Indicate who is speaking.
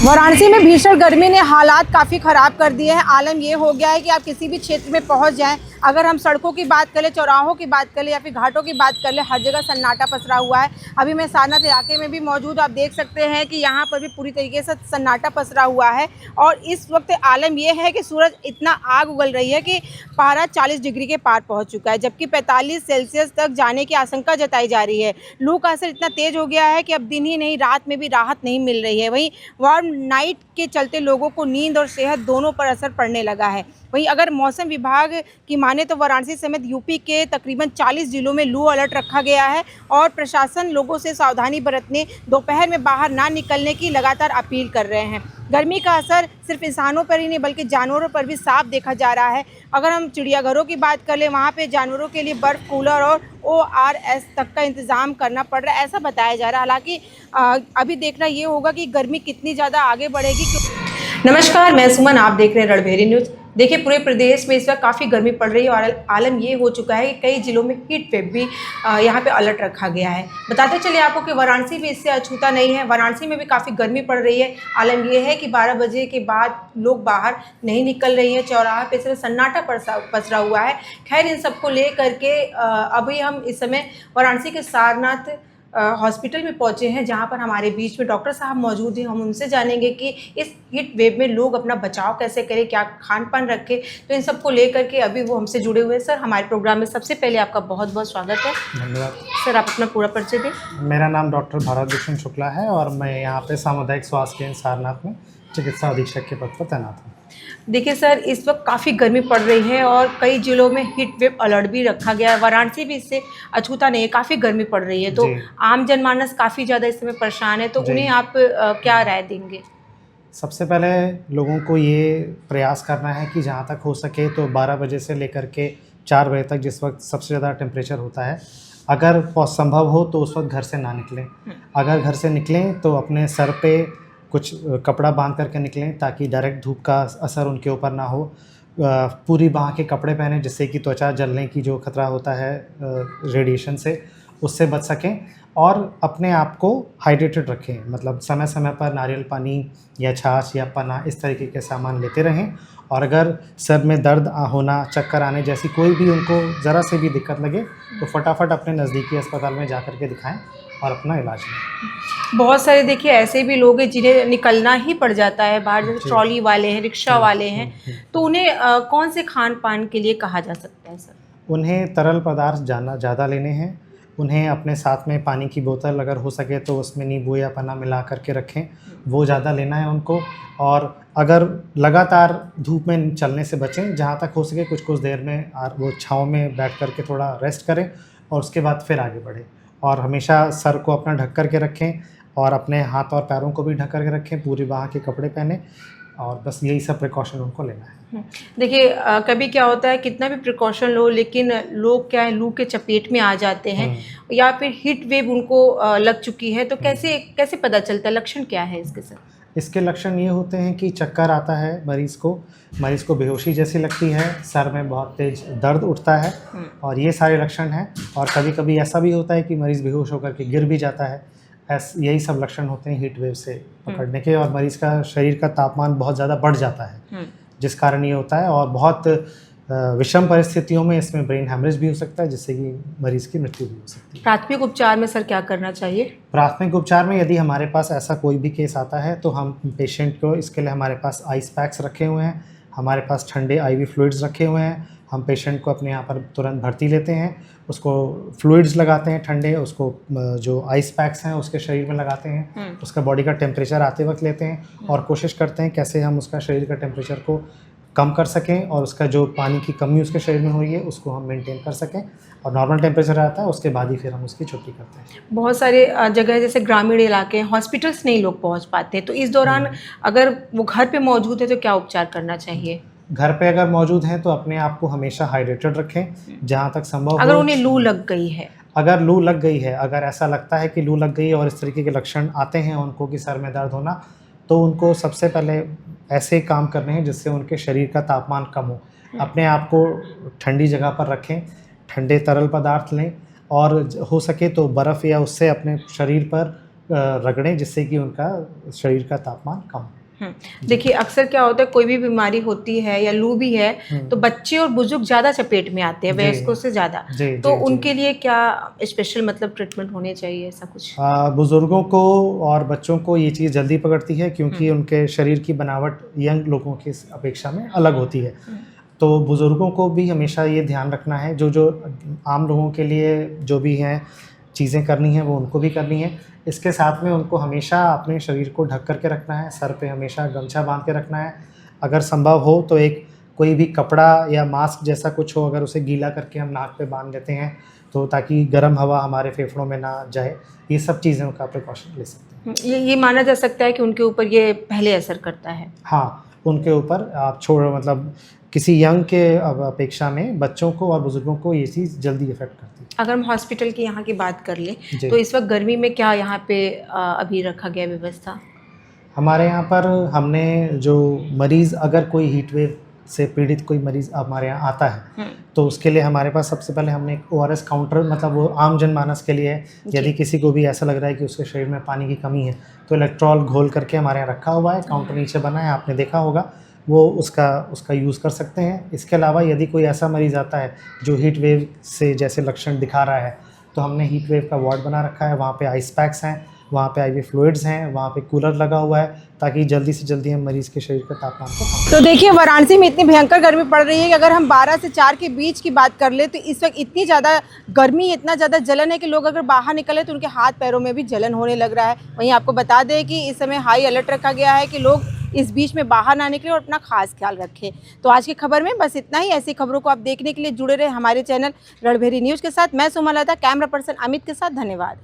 Speaker 1: वाराणसी में भीषण गर्मी ने हालात काफ़ी ख़राब कर दिए हैं। आलम ये हो गया है कि आप किसी भी क्षेत्र में पहुंच जाएं, अगर हम सड़कों की बात करें, चौराहों की बात करें या फिर घाटों की बात कर लें, हर जगह सन्नाटा पसरा हुआ है। अभी मैं सारनाथ इलाके में भी मौजूद, आप देख सकते हैं कि यहाँ पर भी पूरी तरीके से सन्नाटा पसरा हुआ है। और इस वक्त आलम यह है कि सूरज इतना आग उगल रही है कि पारा 40 डिग्री के पार पहुँच चुका है, जबकि 45 सेल्सियस तक जाने की आशंका जताई जा रही है। लू का असर इतना तेज़ हो गया है कि अब दिन ही नहीं, रात में भी राहत नहीं मिल रही है। वहीं वार्म नाइट के चलते लोगों को नींद और सेहत दोनों पर असर पड़ने लगा है। वहीं अगर मौसम विभाग की माने तो वाराणसी समेत यूपी के तकरीबन 40 जिलों में लू अलर्ट रखा गया है और प्रशासन लोगों से सावधानी बरतने, दोपहर में बाहर ना निकलने की लगातार अपील कर रहे हैं। गर्मी का असर सिर्फ इंसानों पर ही नहीं बल्कि जानवरों पर भी साफ देखा जा रहा है। अगर हम चिड़ियाघरों की बात कर लें, वहाँ पे जानवरों के लिए बर्फ़, कूलर और ORS तक का इंतज़ाम करना पड़ रहा है, ऐसा बताया जा रहा है। हालांकि अभी देखना ये होगा कि गर्मी कितनी ज़्यादा आगे बढ़ेगी। नमस्कार, मैं सुमन, आप देख रहे हैं रणभेरी न्यूज़। देखिए, पूरे प्रदेश में इस वक्त काफ़ी गर्मी पड़ रही है और आलम ये हो चुका है कि कई जिलों में हीट वेव भी यहाँ पे अलर्ट रखा गया है। बताते चलिए आपको कि वाराणसी भी इससे अछूता नहीं है। वाराणसी में भी काफ़ी गर्मी पड़ रही है। आलम ये है कि 12 बजे के बाद लोग बाहर नहीं निकल रही हैं, चौराहा पे सिर्फ सन्नाटा पसरा हुआ है। खैर, इन सबको ले करके अभी हम इस समय वाराणसी के सारनाथ हॉस्पिटल में पहुंचे हैं, जहां पर हमारे बीच में डॉक्टर साहब मौजूद हैं। हम उनसे जानेंगे कि इस हीट वेव में लोग अपना बचाव कैसे करें, क्या खान पान रखें। तो इन सबको लेकर के अभी वो हमसे जुड़े हुए हैं। सर, हमारे प्रोग्राम में सबसे पहले आपका बहुत बहुत स्वागत है।
Speaker 2: धन्यवाद
Speaker 1: सर, आप अपना पूरा परिचय दें।
Speaker 2: मेरा नाम डॉक्टर भारत भूषण शुक्ला है और मैं यहाँ पे सामुदायिक स्वास्थ्य केंद्र सारनाथ में चिकित्सा अधीक्षक के पद पर तैनात हूँ।
Speaker 1: देखिए सर, इस वक्त काफ़ी गर्मी पड़ रही है और कई जिलों में हीट वेव अलर्ट भी रखा गया है। वाराणसी भी इससे अछूता नहीं है, काफ़ी गर्मी पड़ रही है। तो आम जनमानस काफ़ी ज़्यादा इस समय परेशान है, तो उन्हें आप क्या राय देंगे?
Speaker 2: सबसे पहले लोगों को ये प्रयास करना है कि जहाँ तक हो सके तो 12 बजे से लेकर के 4 बजे तक, जिस वक्त सबसे ज़्यादा टेम्परेचर होता है, अगर संभव हो तो उस वक्त घर से ना निकलें। अगर घर से निकलें तो अपने सर पे कुछ कपड़ा बांध करके निकलें ताकि डायरेक्ट धूप का असर उनके ऊपर ना हो। पूरी बाँह के कपड़े पहने जिससे कि त्वचा जलने की जो खतरा होता है रेडिएशन से, उससे बच सकें। और अपने आप को हाइड्रेटेड रखें, मतलब समय समय पर नारियल पानी या छाछ या पन्ना इस तरीके के सामान लेते रहें। और अगर सर में दर्द होना, चक्कर आने जैसी कोई भी उनको ज़रा से भी दिक्कत लगे तो फटाफट अपने नज़दीकी अस्पताल में जा कर के दिखाएं और अपना इलाज लें।
Speaker 1: बहुत सारे देखिए ऐसे भी लोग हैं जिन्हें निकलना ही पड़ जाता है बाहर, जैसे ट्रॉली वाले हैं, रिक्शा वाले हैं, तो उन्हें कौन से खान पान के लिए कहा जा सकता है सर?
Speaker 2: उन्हें तरल पदार्थ ज़्यादा लेने हैं। उन्हें अपने साथ में पानी की बोतल अगर हो सके तो उसमें नींबू या पन्ना मिला करके रखें, वो ज़्यादा लेना है उनको। और अगर लगातार धूप में चलने से बचें, जहाँ तक हो सके कुछ देर में वो छाँव में बैठ कर के थोड़ा रेस्ट करें और उसके बाद फिर आगे बढ़ें। और हमेशा सर को अपना ढक कर के रखें और अपने हाथ और पैरों को भी ढक कर के रखें, पूरी बाँह के कपड़े पहने, और बस यही सब प्रिकॉशन उनको लेना है।
Speaker 1: देखिए, कभी क्या होता है, कितना भी प्रिकॉशन लो लेकिन लोग क्या है, लू के चपेट में आ जाते हैं या फिर हीट वेव उनको लग चुकी है, तो कैसे पता चलता है, लक्षण क्या है इसके सर?
Speaker 2: इसके लक्षण ये होते हैं कि चक्कर आता है मरीज़ को बेहोशी जैसी लगती है, सर में बहुत तेज़ दर्द उठता है, और ये सारे लक्षण हैं। और कभी कभी ऐसा भी होता है कि मरीज़ बेहोश होकर के गिर भी जाता है। यही सब लक्षण होते हैं हीट वेव से पकड़ने के। और मरीज़ का शरीर का तापमान बहुत ज़्यादा बढ़ जाता है, जिस कारण ये होता है। और बहुत विषम परिस्थितियों में इसमें ब्रेन हैमरेज भी हो सकता है, जिससे कि मरीज़ की मृत्यु भी हो सकती है।
Speaker 1: प्राथमिक उपचार में सर क्या करना चाहिए?
Speaker 2: प्राथमिक उपचार में यदि हमारे पास ऐसा कोई भी केस आता है तो हम पेशेंट को, इसके लिए हमारे पास आइस पैक्स रखे हुए हैं, हमारे पास ठंडे IV फ्लूइड्स रखे हुए हैं। हम पेशेंट को अपने यहाँ पर तुरंत भर्ती लेते हैं, उसको फ्लूइड्स लगाते हैं ठंडे, उसको जो आइस पैक्स हैं उसके शरीर में लगाते हैं, उसका बॉडी का टेम्परेचर आते वक्त लेते हैं और कोशिश करते हैं कैसे हम उसका शरीर का टेम्परेचर को कम कर सकें और उसका जो पानी की कमी उसके शरीर में हुई है उसको हम मेंटेन कर सकें, और नॉर्मल टेम्परेचर आता है उसके बाद ही फिर हम उसकी छुट्टी करते हैं।
Speaker 1: बहुत सारे जगह जैसे ग्रामीण इलाके हैं, हॉस्पिटल्स नहीं लोग पहुंच पाते हैं, तो इस दौरान अगर वो घर पे मौजूद है तो क्या उपचार करना चाहिए?
Speaker 2: घर पे अगर मौजूद हैं तो अपने आप को हमेशा हाइड्रेटेड रखें जहाँ तक संभव हो।
Speaker 1: अगर उन्हें लू लग गई है,
Speaker 2: अगर ऐसा लगता है कि लू लग गई है और इस तरीके के लक्षण आते हैं उनको कि सर में दर्द होना, तो उनको सबसे पहले ऐसे काम करने हैं जिससे उनके शरीर का तापमान कम हो। अपने आप को ठंडी जगह पर रखें, ठंडे तरल पदार्थ लें और हो सके तो बर्फ़ या उससे अपने शरीर पर रगड़ें, जिससे कि उनका शरीर का तापमान कम हो।
Speaker 1: देखिए अक्सर क्या होता है, कोई भी बीमारी होती है या लू भी है तो बच्चे और बुजुर्ग ज़्यादा चपेट में आते हैं वयस्कों से ज़्यादा, तो उनके लिए क्या स्पेशल मतलब ट्रीटमेंट होने चाहिए, ऐसा कुछ?
Speaker 2: बुज़ुर्गों को और बच्चों को ये चीज़ जल्दी पकड़ती है, क्योंकि उनके शरीर की बनावट यंग लोगों की अपेक्षा में अलग होती है। तो बुज़ुर्गों को भी हमेशा ये ध्यान रखना है, जो आम लोगों के लिए जो भी हैं चीज़ें करनी हैं वो उनको भी करनी है। इसके साथ में उनको हमेशा अपने शरीर को ढक कर के रखना है, सर पे हमेशा गमछा बांध के रखना है। अगर संभव हो तो एक कोई भी कपड़ा या मास्क जैसा कुछ हो, अगर उसे गीला करके हम नाक पे बांध देते हैं तो ताकि गर्म हवा हमारे फेफड़ों में ना जाए, ये सब चीज़ों का प्रिकॉशन ले सकते हैं।
Speaker 1: ये माना जा सकता है कि उनके ऊपर ये पहले असर करता है?
Speaker 2: हाँ, उनके ऊपर आप मतलब किसी यंग के अपेक्षा में बच्चों को और बुज़ुर्गों को ये चीज़ जल्दी इफ़ेक्ट करती है।
Speaker 1: अगर हम हॉस्पिटल की यहाँ की बात कर लें तो इस वक्त गर्मी में क्या यहाँ पे अभी रखा गया व्यवस्था? हमारे
Speaker 2: यहाँ पर हमने जो मरीज़, अगर कोई हीट वेव से पीड़ित कोई मरीज़ हमारे यहाँ आता है तो उसके लिए हमारे पास सबसे पहले हमने एक ORS काउंटर, मतलब वो आम जनमानस के लिए है। यदि किसी को भी ऐसा लग रहा है कि उसके शरीर में पानी की कमी है तो इलेक्ट्रॉल घोल करके हमारे यहाँ रखा हुआ है, काउंटर नीचे बना है, आपने देखा होगा, वो उसका यूज़ कर सकते हैं। इसके अलावा यदि कोई ऐसा मरीज़ आता है जो हीट वेव से जैसे लक्षण दिखा रहा है तो हमने हीट वेव का वार्ड बना रखा है, वहाँ पे आइस पैक्स हैं, वहाँ पे IV फ्लूइड्स हैं, वहाँ पे कूलर लगा हुआ है, ताकि जल्दी से जल्दी हम मरीज़ के शरीर का तापमान को।
Speaker 1: तो देखिए वाराणसी में इतनी भयंकर गर्मी पड़ रही है कि अगर हम 12 से 4 के बीच की बात कर ले तो इस वक्त इतनी ज़्यादा गर्मी, इतना ज़्यादा जलन है कि लोग अगर बाहर निकले तो उनके हाथ पैरों में भी जलन होने लग रहा है। वहीं आपको बता दें कि इस समय हाई अलर्ट रखा गया है कि लोग इस बीच में बाहर ना निकले और अपना खास ख्याल रखें। तो आज की खबर में बस इतना ही। ऐसी खबरों को आप देखने के लिए जुड़े रहे हमारे चैनल रणभेरी न्यूज़ के साथ। मैं सुमलता, कैमरा पर्सन अमित के साथ। धन्यवाद।